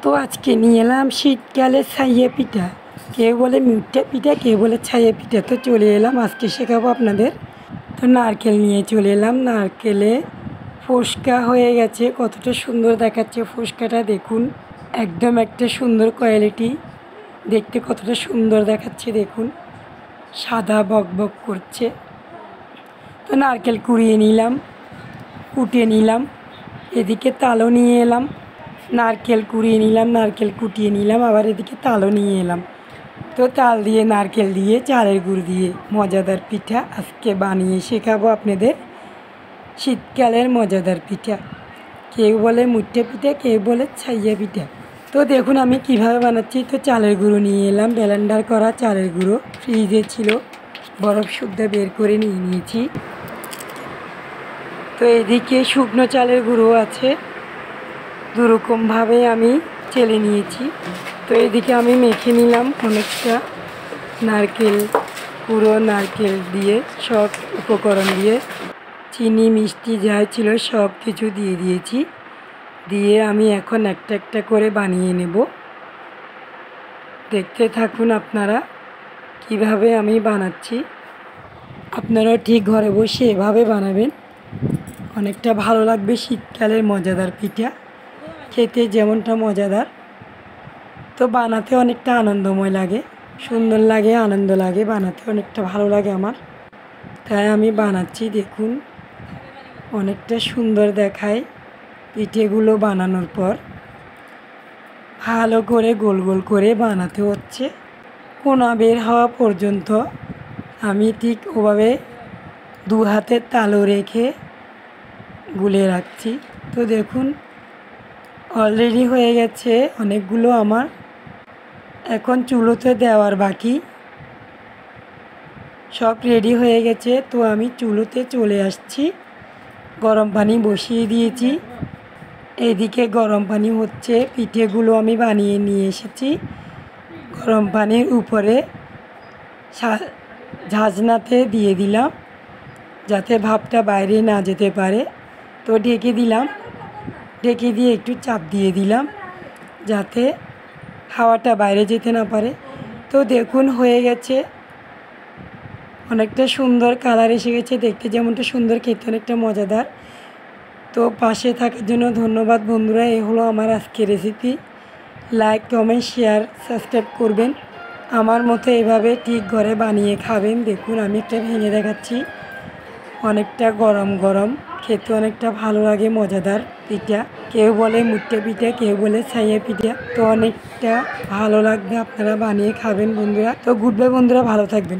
তো আজকে নিয়ে এলাম শীতকালে ছাইয়া পিঠা। কেউ বলে মিঠা পিঠা, কেউ বলে ছাইয়া পিঠা। তো চলে এলাম আজকে শেখাবো আপনাদের। তো নারকেল নিয়ে চলে এলাম। নারকেলে ফোসকা হয়ে গেছে, কতটা সুন্দর দেখাচ্ছে ফোসকাটা দেখুন। একদম একটা সুন্দর কোয়ালিটি, দেখতে কতটা সুন্দর দেখাচ্ছে দেখুন, সাদা বকবক করছে। তো নারকেল কুড়িয়ে নিলাম, কুটিয়ে নিলাম। এদিকে তালও নিয়ে এলাম। নারকেল কুড়িয়ে নিলাম, নারকেল কুটিয়ে নিলাম, আবার এদিকে তালও নিয়ে এলাম। তো তাল দিয়ে নারকেল দিয়ে চালের গুঁড়ো দিয়ে মজাদার পিঠা আজকে বানিয়ে শেখাবো আপনাদের। শীতকালের মজাদার পিঠা, কেউ বলে মুঠে পিঠা, কেউ বলে ছাইয়া পিঠা। তো দেখুন আমি কিভাবে বানাচ্ছি। তো চালের গুঁড়ো নিয়ে এলাম, ব্লেন্ডার করা চালের গুঁড়ো ফ্রিজে ছিল, বরফ শুদ্ধ বের করে নিয়ে নিয়েছি। তো এদিকে শুকনো চালের গুঁড়ো আছে, দুরকমভাবে আমি চেলে নিয়েছি। তো এদিকে আমি মেখে নিলাম অনেকটা নারকেল পুরো, নারকেল দিয়ে সব উপকরণ দিয়ে চিনি মিষ্টি যা ছিল সব কিছু দিয়ে দিয়েছি। দিয়ে আমি এখন একটা একটা করে বানিয়ে নেব। দেখতে থাকুন আপনারা কিভাবে আমি বানাচ্ছি। আপনারাও ঠিক ঘরে বসে এভাবে বানাবেন, অনেকটা ভালো লাগবে। শীতকালের মজাদার পিঠা, খেতে যেমনটা মজাদার, তো বানাতে অনেকটা আনন্দময় লাগে, সুন্দর লাগে, আনন্দ লাগে, বানাতে অনেকটা ভালো লাগে আমার। তাই আমি বানাচ্ছি। দেখুন অনেকটা সুন্দর দেখায় পিঠেগুলো বানানোর পর। ভালো করে গোল গোল করে বানাতে হচ্ছে, কোনা বের হওয়া পর্যন্ত আমি ঠিক ওভাবে দু হাতের তালু রেখে গুলে রাখছি। তো দেখুন অলরেডি হয়ে গেছে অনেকগুলো আমার, এখন চুলোতে দেওয়ার বাকি। সব রেডি হয়ে গেছে। তো আমি চুলোতে চলে আসছি, গরম পানি বসিয়ে দিয়েছি। এদিকে গরম পানি হচ্ছে, পিঠেগুলো আমি বানিয়ে নিয়ে এসেছি। গরম পানির উপরে ঝাঁঝনাতে দিয়ে দিলাম যাতে ভাপটা বাইরে না যেতে পারে। তো ঢেকে দিলাম, ঢেকে দিয়ে একটু চাপ দিয়ে দিলাম যাতে হাওয়াটা বাইরে যেতে না পারে। তো দেখুন হয়ে গেছে, অনেকটা সুন্দর কালার এসে গেছে, দেখতে যেমনটা সুন্দর, খেতে অনেকটা মজাদার। তো পাশে থাকার জন্য ধন্যবাদ বন্ধুরা। এই হলো আমার আজকের recipe. Like comment share subscribe করবেন, আমার মতো এভাবে ঠিক ঘরে বানিয়ে খাবেন। দেখুন আমি একটা ভেঙে দেখাচ্ছি, অনেকটা গরম গরম, খেতে অনেকটা ভালো লাগে, মজাদার পিঠা। কেউ বলে মুঠে পিঠা, কেউ বলে ছাইয়া পিঠা। তো অনেকটা ভালো লাগবে, আপনারা বানিয়ে খাবেন বন্ধুরা। তো গুড বাই বন্ধুরা, ভালো থাকবেন।